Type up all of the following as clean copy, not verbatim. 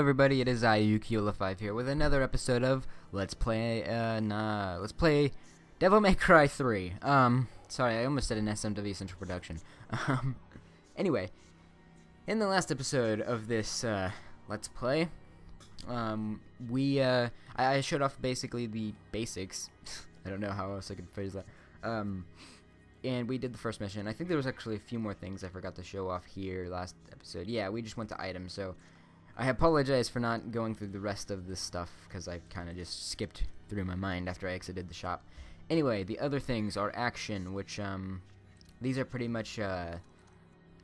everybody, it is I, Yukiula5 here with another episode of Let's Play Devil May Cry 3. Sorry, I almost said an SMW Central Production. Anyway, in the last episode of this, Let's Play, I showed off basically the basics. I don't know how else I could phrase that. And we did the first mission. I think there was actually a few more things I forgot to show off here last episode. Yeah, we just went to items, so I apologize for not going through the rest of this stuff, because I kind of just skipped through my mind after I exited the shop. Anyway, the other things are action, which, these are pretty much,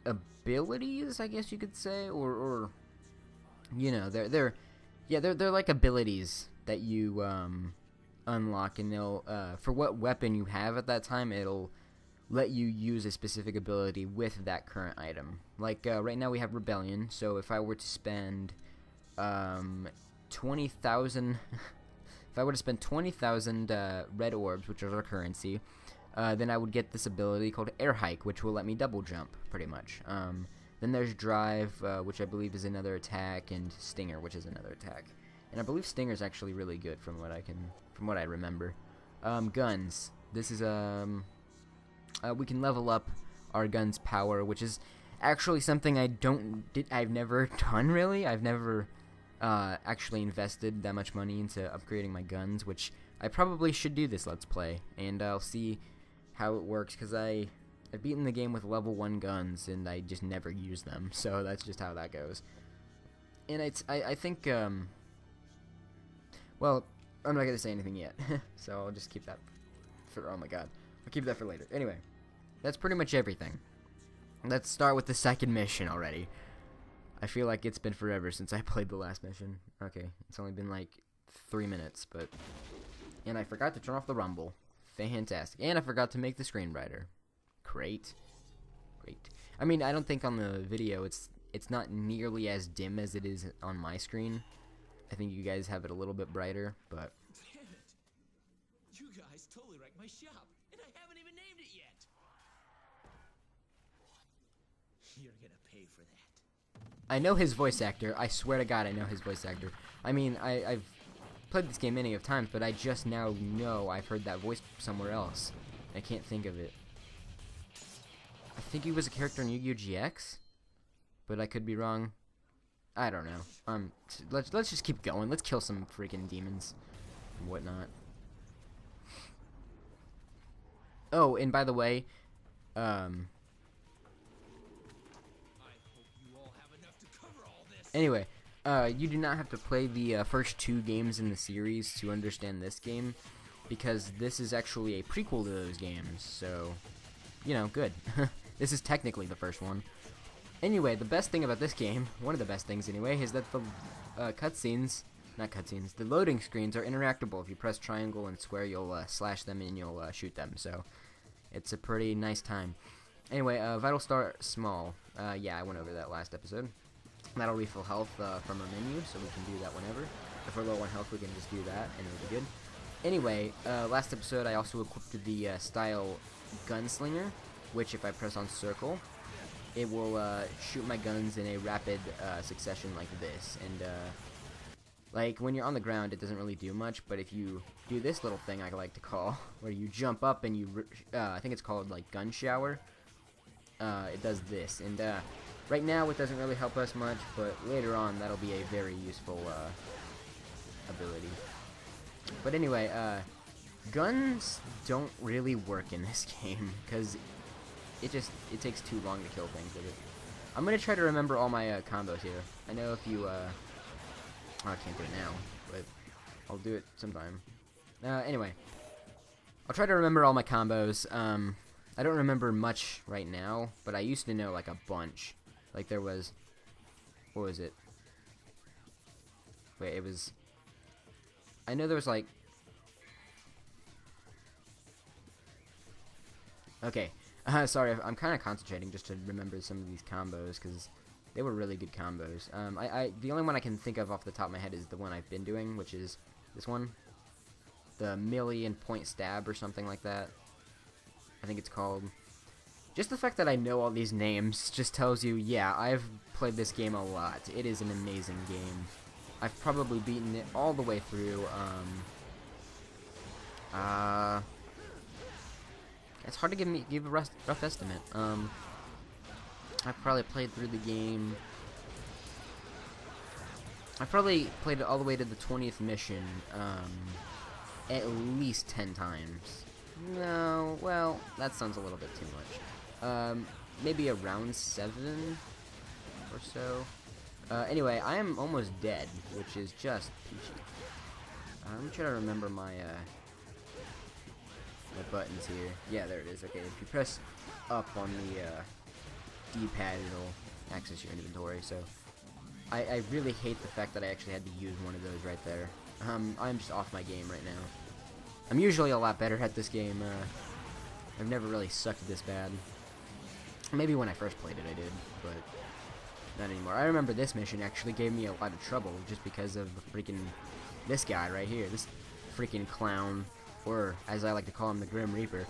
abilities, I guess you could say, or you know, they're like abilities that you, unlock, and they'll, for what weapon you have at that time, it'll let you use a specific ability with that current item. Like, right now we have Rebellion, so if I were to spend, 20,000, if I were to spend 20,000, red orbs, which are our currency, then I would get this ability called Air Hike, which will let me double jump, pretty much. Then there's Drive, which I believe is another attack, and Stinger, which is another attack. And I believe Stinger is actually really good from what I remember. Guns. This is, we can level up our gun's power, which is actually something I've never done, really. I've never actually invested that much money into upgrading my guns, which I probably should do this Let's Play, and I'll see how it works, because I've beaten the game with level 1 guns, and I just never use them, so that's just how that goes. And I think, well, I'm not going to say anything yet, so I'll just keep that for, oh my god, I'll keep that for later. Anyway, that's pretty much everything. Let's start with the second mission already. I feel like it's been forever since I played the last mission. Okay, it's only been like 3 minutes, but... And I forgot to turn off the rumble. Fantastic. And I forgot to make the screen brighter. Great. Great. I mean, I don't think on the video it's not nearly as dim as it is on my screen. I think you guys have it a little bit brighter, but... Damn it! You guys totally wrecked my shop, and I haven't even named it yet! You're gonna pay for that. I know his voice actor. I swear to God I know his voice actor. I mean, I've played this game many of times, but I just now know I've heard that voice somewhere else. I can't think of it. I think he was a character in Yu-Gi-Oh! GX? But I could be wrong. I don't know. Let's just keep going. Let's kill some freaking demons and whatnot. Oh, and by the way, anyway, you do not have to play the first 2 games in the series to understand this game, because this is actually a prequel to those games, so, you know, good. This is technically the first one. Anyway, the best thing about this game, one of the best things anyway, is that the the loading screens are interactable. If you press triangle and square, you'll slash them and you'll shoot them, so it's a pretty nice time. Anyway, Vital Start Small. Yeah, I went over that last episode. That'll refill health from our menu, so we can do that whenever. If we're low on health, we can just do that, and it'll be good. Anyway, last episode I also equipped the style Gunslinger, which if I press on circle, it will shoot my guns in a rapid succession like this. And like when you're on the ground, it doesn't really do much, but if you do this little thing I like to call, where you jump up and you, I think it's called like Gun Shower, it does this. And right now it doesn't really help us much, but later on that'll be a very useful ability. But anyway, guns don't really work in this game, because it takes too long to kill things with it. I'm gonna try to remember all my combos here. I know if you oh, I can't do it now, but I'll do it sometime. Anyway, I'll try to remember all my combos. I don't remember much right now, but I used to know like a bunch. Like there was, what was it? Wait, it was, I know there was like, okay, sorry, I'm kind of concentrating just to remember some of these combos, because they were really good combos. The only one I can think of off the top of my head is the one I've been doing, which is this one. The melee and point stab or something like that, I think it's called. Just the fact that I know all these names just tells you, yeah, I've played this game a lot. It is an amazing game. I've probably beaten it all the way through. It's hard to give a rough estimate. I've probably played through the game. I've probably played it all the way to the 20th mission, at least 10 times. No, well, that sounds a little bit too much. Maybe around 7 or so. Anyway, I am almost dead, which is just peachy. I'm trying to remember my buttons here. Yeah, there it is. Okay, if you press up on the D-pad, it'll access your inventory. So, I really hate the fact that I actually had to use one of those right there. I'm just off my game right now. I'm usually a lot better at this game. I've never really sucked this bad. Maybe when I first played it I did, but not anymore. I remember this mission actually gave me a lot of trouble just because of the freaking this guy right here. This freaking clown, or as I like to call him, the Grim Reaper.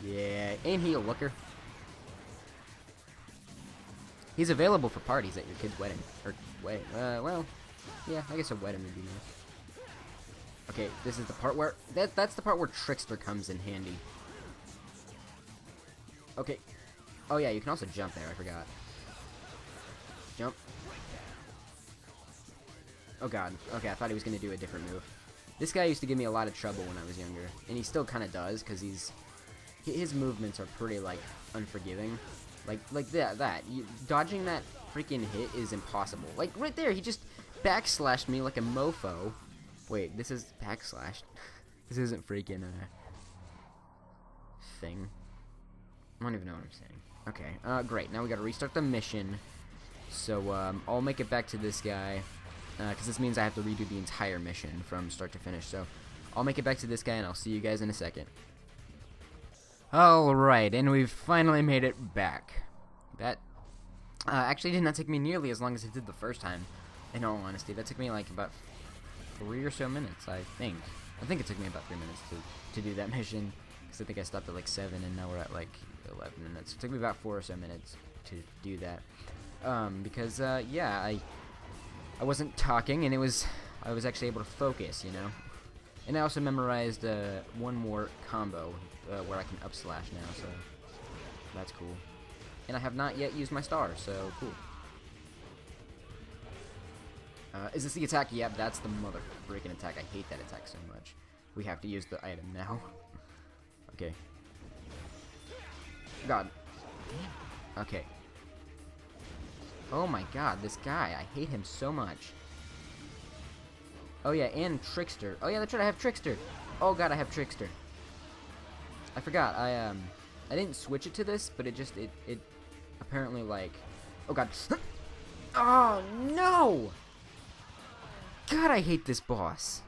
Yeah, ain't he a looker? He's available for parties at your kid's wedding. Or wedding. Well, yeah, I guess a wedding would be nice. Okay, this is the part where that's the part where Trickster comes in handy. Okay. Oh yeah, you can also jump there, I forgot. Jump. Oh god. Okay, I thought he was gonna do a different move. This guy used to give me a lot of trouble when I was younger, and he still kind of does, because his movements are pretty, like, unforgiving. Like that. Dodging that freaking hit is impossible. Like, right there, he just backslashed me like a mofo. Wait, this is backslashed. This isn't freaking thing. I don't even know what I'm saying. Okay, great. Now we gotta restart the mission. So, I'll make it back to this guy. Because this means I have to redo the entire mission from start to finish. So, I'll make it back to this guy, and I'll see you guys in a second. Alright, and we've finally made it back. That actually did not take me nearly as long as it did the first time, in all honesty. That took me like about 3 or so minutes, I think. I think it took me about 3 minutes to do that mission, because I think I stopped at like 7, and now we're at like 11 minutes. It took me about 4 or so minutes to do that. Because, yeah, I wasn't talking, and I was actually able to focus, you know? And I also memorized one more combo where I can up slash now, so that's cool. And I have not yet used my star, so cool. Is this the attack? Yep, that's the mother freaking attack. I hate that attack so much. We have to use the item now. Okay. God. Okay. Oh my god, this guy. I hate him so much. Oh yeah, and Trickster. Oh yeah, that's right, I have Trickster. Oh god, I have Trickster. I forgot, I didn't switch it to this, but it apparently, like... Oh god. Oh no! God, I hate this boss.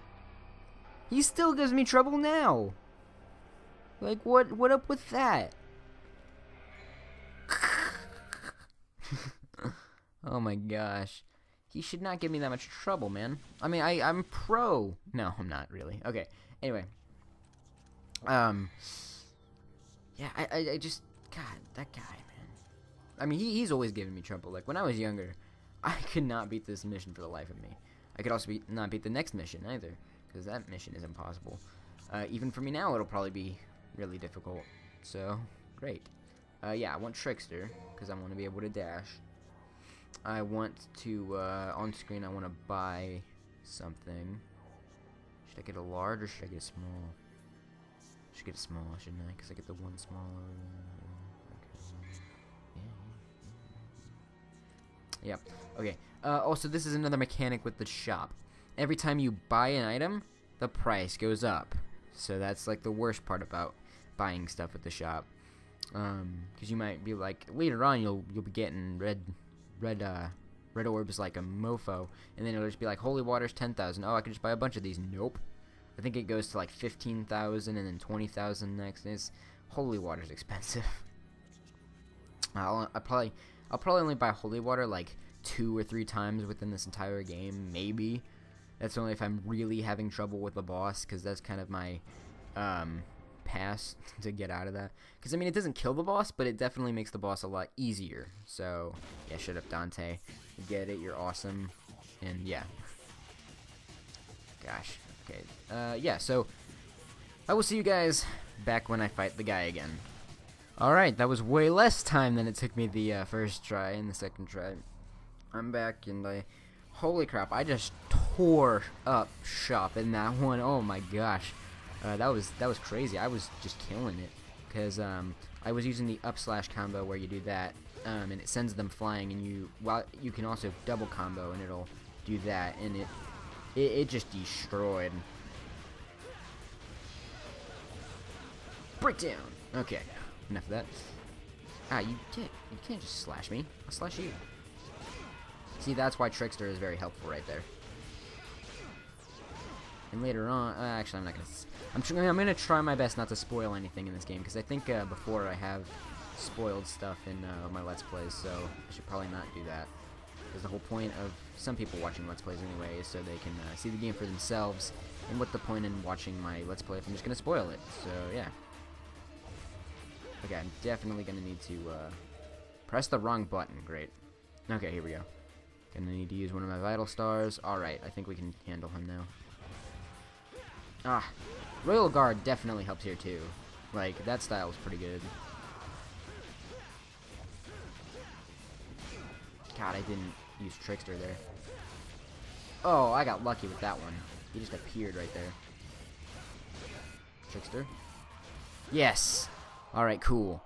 He still gives me trouble now. Like, what up with that? Oh my gosh. He should not give me that much trouble, man. I mean, I'm pro. No, I'm not really. Okay. Anyway. Yeah, I just... God, that guy, man. I mean, he's always giving me trouble. Like, when I was younger, I could not beat this mission for the life of me. I could also not beat the next mission, either. Because that mission is impossible. Even for me now, it'll probably be really difficult. So, great. Yeah, I want Trickster, because I want to be able to dash. I want to, on screen, I want to buy something. Should I get a large or should I get a small? I should get a small, shouldn't I? Because I get the one small. Okay. Yeah. Yep. Okay. Also, this is another mechanic with the shop. Every time you buy an item, the price goes up. So that's like the worst part about buying stuff at the shop. Because you might be like, later on you'll be getting red orbs like a mofo, and then it'll just be like, holy water's 10,000. Oh, I can just buy a bunch of these. Nope. I think it goes to like 15,000 and then 20,000 next. And holy water's expensive. I'll probably only buy holy water like 2 or 3 times within this entire game, maybe. That's only if I'm really having trouble with the boss, because that's kind of my pass to get out of that. Because, I mean, it doesn't kill the boss, but it definitely makes the boss a lot easier. So, yeah, shut up, Dante. You get it, you're awesome. And, yeah. Gosh. Okay. Yeah, so I will see you guys back when I fight the guy again. Alright, that was way less time than it took me the first try and the second try. I'm back, and holy crap, I just tore up shop in that one. Oh my gosh. That was crazy. I was just killing it. Because I was using the up slash combo where you do that, and it sends them flying, and you can also double combo, and it'll do that, and it just destroyed. Breakdown. Okay, enough of that. Ah, you can't just slash me. I'll slash you. See, that's why Trickster is very helpful right there. And later on, actually, I'm not gonna. I'm gonna try my best not to spoil anything in this game, because I think before I have spoiled stuff in my Let's Plays, so I should probably not do that. Because the whole point of some people watching Let's Plays anyway is so they can see the game for themselves. And what's the point in watching my Let's Play if I'm just gonna spoil it? So yeah. Okay, I'm definitely gonna need to press the wrong button. Great. Okay, here we go. Gonna need to use one of my Vital Stars. Alright, I think we can handle him now. Ah, Royal Guard definitely helps here too. Like, that style is pretty good. God, I didn't use Trickster there. Oh, I got lucky with that one. He just appeared right there. Trickster? Yes! Alright, cool.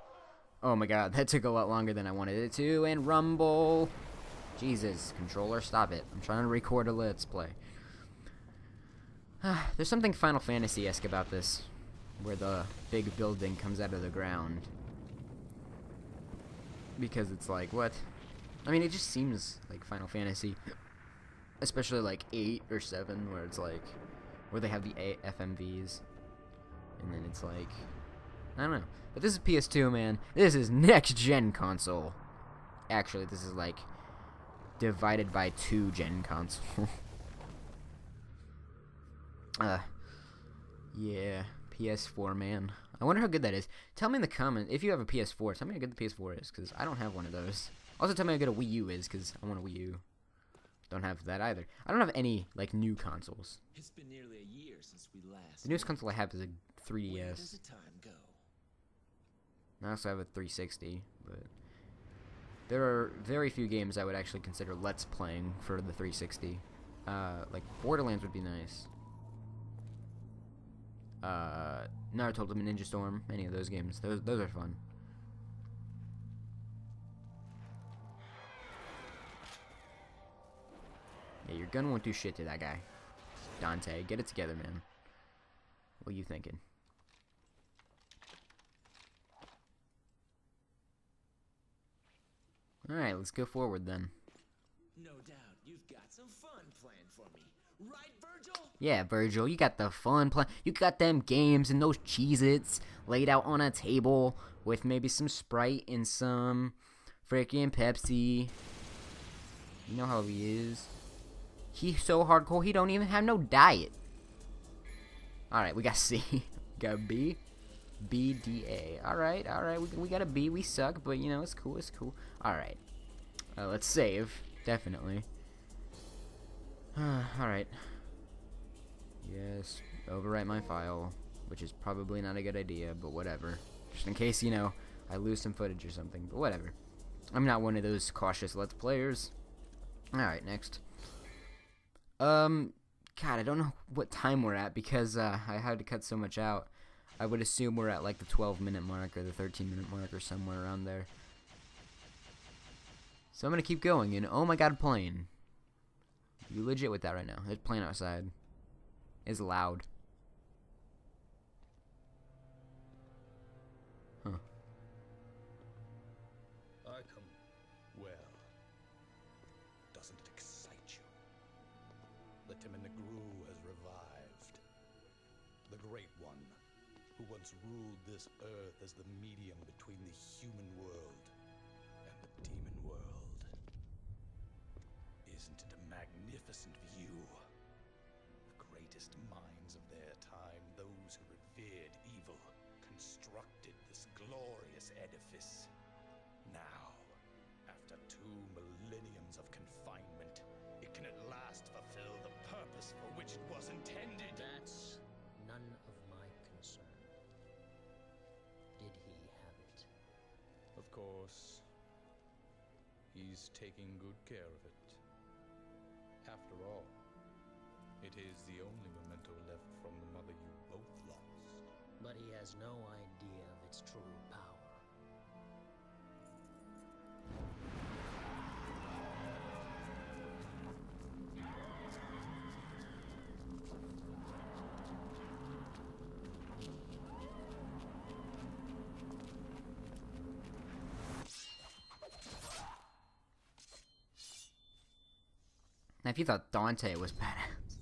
Oh my god, that took a lot longer than I wanted it to. And Rumble! Jesus, controller, stop it. I'm trying to record a Let's Play. There's something Final Fantasy-esque about this, where the big building comes out of the ground. Because it's like, what? I mean, it just seems like Final Fantasy. Especially like 8 or 7, where it's like, where they have the FMVs. And then it's like, I don't know. But this is PS2, man. This is next-gen console. Actually, this is like divided by 2-gen console. Yeah, PS4, man. I wonder how good that is. Tell me in the comments, if you have a PS4, tell me how good the PS4 is, because I don't have one of those. Also, tell me how good a Wii U is, because I want a Wii U. Don't have that either. I don't have any, like, new consoles. It's been nearly a year since we last. The newest console I have is a 3DS. Where does the time go? I also have a 360, but there are very few games I would actually consider Let's Playing for the 360. Like, Borderlands would be nice. Naruto Ultimate Ninja Storm, any of those games. Those are fun. Yeah, your gun won't do shit to that guy. Dante, get it together, man. What are you thinking? Alright, let's go forward then. No doubt you've got some fun planned for me. Right, Virgil? Yeah, Virgil, you got the fun plan. You got them games and those Cheez-Its laid out on a table with maybe some Sprite and some freaking Pepsi. You know how he is. He's so hardcore, he don't even have no diet. Alright, we got C. We got B. B, D, A. Alright, we got a B. We suck, but, you know, it's cool, it's cool. Alright. Let's save. Definitely. Alright. Yes, overwrite my file, which is probably not a good idea, but whatever. Just in case, you know, I lose some footage or something, but whatever. I'm not one of those cautious Let's Players. Alright, next. God, I don't know what time we're at, because, I had to cut so much out. I would assume we're at, like, the 12-minute mark, or the 13-minute mark, or somewhere around there. So I'm gonna keep going, and oh my god, plane. You legit with that right now. There's a plane outside. It's loud. Huh. I come well. Doesn't it excite you? The Timinagru has revived. The Great One, who once ruled this earth as the medium between the human world and the demon world. Isn't it a magnificent view? The greatest minds of their time, those who revered evil, constructed this glorious edifice. Now, after 2 millenniums of confinement, it can at last fulfill the purpose for which it was intended. That's none of my concern. Did he have it? Of course, he's taking good care of it. After all, it is the only memento left from the mother you both lost. But he has no idea of its true power. Now, if you thought Dante was badass.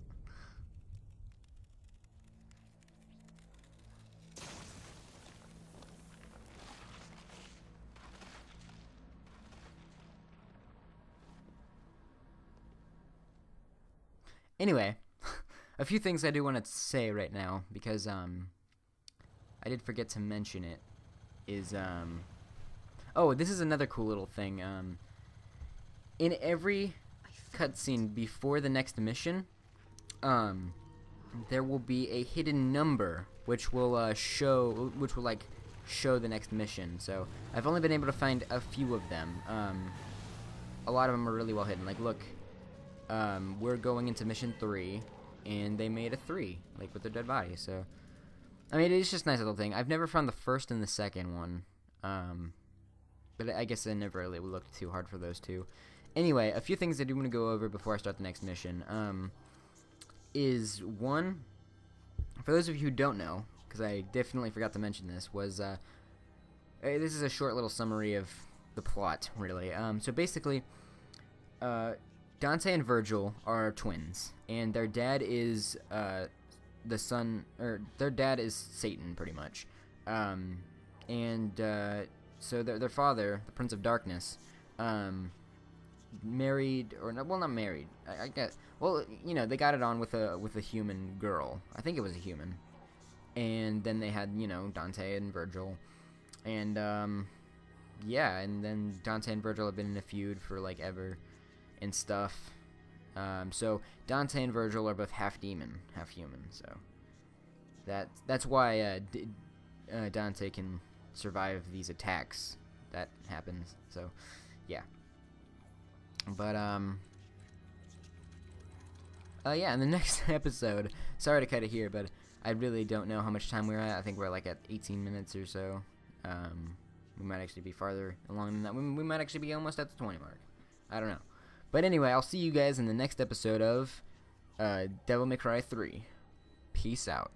Anyway, a few things I do want to say right now, because, I did forget to mention it, is, oh, this is another cool little thing, in every cutscene before the next mission, there will be a hidden number which will show the next mission. So I've only been able to find a few of them. A lot of them are really well hidden. Like, look, we're going into mission 3, and they made a 3, like with their dead body. So I mean, it's just a nice little thing. I've never found the first and the second one, but I guess I never really looked too hard for those two. Anyway, a few things I do want to go over before I start the next mission, is one, for those of you who don't know, because I definitely forgot to mention this, was, this is a short little summary of the plot, really. So basically, Dante and Virgil are twins, and their dad is, their dad is Satan, pretty much. So their father, the Prince of Darkness, married, or no, well, not married. I guess. Well, you know, they got it on with a human girl. I think it was a human. And then they had, you know, Dante and Virgil, and yeah, and then Dante and Virgil have been in a feud for like ever, and stuff. So Dante and Virgil are both half demon, half human. So that's why Dante can survive these attacks that happens. So yeah. But, yeah, in the next episode, sorry to cut it here, but I really don't know how much time we're at. I think we're, like, at 18 minutes or so. We might actually be farther along than that. We might actually be almost at the 20 mark. I don't know. But anyway, I'll see you guys in the next episode of, Devil May Cry 3. Peace out.